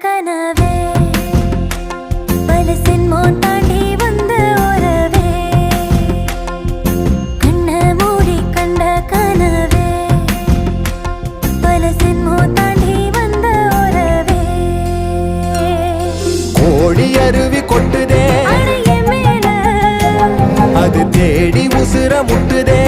கனவே பல சின்மோ தாண்டி வந்த உறவே கண்ண மூடி கண்ட கனவே பல சின்மோ தாண்டி வந்த உறவே கோழி அருவி கொட்டுதே அடைய மேல அது தேடி உசுர முட்டுதே